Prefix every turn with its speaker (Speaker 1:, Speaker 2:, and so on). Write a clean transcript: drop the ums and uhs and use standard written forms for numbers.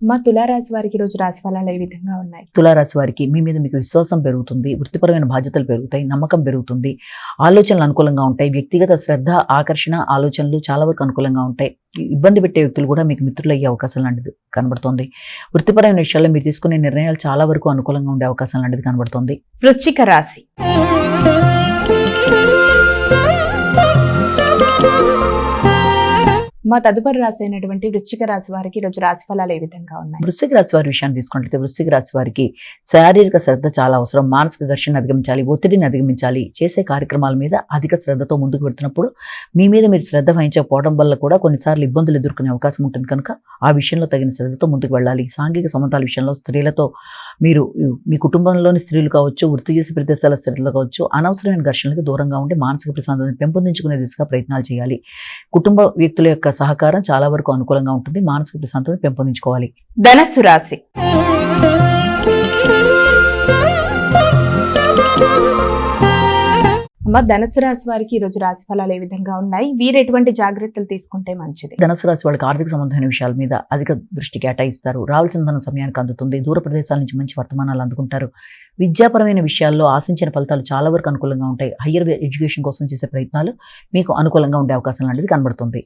Speaker 1: మా తులారాశి వారికి ఈ రోజు రాశి ఫలాలు ఏ విధంగా ఉన్నాయి?
Speaker 2: తులారాశి వారికి మీ మీద మీకు విశ్వాసం పెరుగుతుంది, వృత్తిపరమైన బాధ్యతలు పెరుగుతాయి, నమ్మకం పెరుగుతుంది, ఆలోచనలు అనుకూలంగా ఉంటాయి, వ్యక్తిగత శ్రద్ధ, ఆకర్షణ, ఆలోచనలు చాలా వరకు అనుకూలంగా ఉంటాయి. ఇబ్బంది పెట్టే వ్యక్తులు కూడా మీకు మిత్రులు అయ్యే అవకాశం లాంటిది కనబడుతోంది. వృత్తిపరమైన విషయాల్లో మీరు తీసుకునే నిర్ణయాలు చాలా వరకు అనుకూలంగా ఉండే అవకాశం లాంటిది కనబడుతోంది.
Speaker 1: వృశ్చిక రాశి. మా తదుపరి రాశి అయినటువంటి వృశ్చిక రాశి వారికి ఈరోజు రాశి ఫలాలు ఏ విధంగా ఉన్నాయి?
Speaker 2: వృశ్చిక రాశి వారి విషయాన్ని తీసుకుంటే వృశ్చిక రాశి వారికి శారీరక శ్రద్ధ చాలా అవసరం. మానసిక ఘర్షణ అధిగమించాలి, ఒత్తిడిని అధిగమించాలి. చేసే కార్యక్రమాల మీద అధిక శ్రద్ధతో ముందుకు పెడుతున్నప్పుడు మీ మీద మీరు శ్రద్ధ వహించకపోవడం వల్ల కూడా కొన్నిసార్లు ఇబ్బందులు ఎదుర్కొనే అవకాశం ఉంటుంది. కనుక ఆ విషయంలో తగిన శ్రద్ధతో ముందుకు వెళ్ళాలి. సాంఘిక సంబంధాల విషయంలో స్త్రీలతో మీరు మీ కుటుంబంలోని స్త్రీలు కావచ్చు, వృత్తి చేసే ప్రదేశాల స్త్రీలు కావచ్చు, అనవసరమైన ఘర్షణలకు దూరంగా ఉండి మానసిక ప్రశాంతతను పెంపొందించుకునే దిశగా ప్రయత్నాలు చేయాలి. కుటుంబ వ్యక్తుల యొక్క సహకారం చాలా వరకు అనుకూలంగా ఉంటుంది. మానసిక ప్రశాంతతను పెంపొందించుకోవాలి.
Speaker 1: ధనస్సు రాశి. అమ్మ ధనుసు రాశి వారికి ఈ రోజు రాశి ఫలాలు ఏ విధంగా ఉన్నాయి? వీరు ఎటువంటి జాగ్రత్తలు తీసుకుంటే మంచిది?
Speaker 2: ధనుసు రాశి వాళ్ళకి ఆర్థిక సంబంధమైన విషయాల మీద అధిక దృష్టి కేటాయిస్తారు. రావాల్సిన ధన సమయానికి అందుతుంది. దూర ప్రదేశాల నుంచి మంచి వర్తమానాలు అందుకుంటారు. విద్యాపరమైన విషయాల్లో ఆశించిన ఫలితాలు చాలా వరకు అనుకూలంగా ఉంటాయి. హయ్యర్ ఎడ్యుకేషన్ కోసం చేసే ప్రయత్నాలు మీకు అనుకూలంగా ఉండే అవకాశం లాంటిది కనబడుతుంది.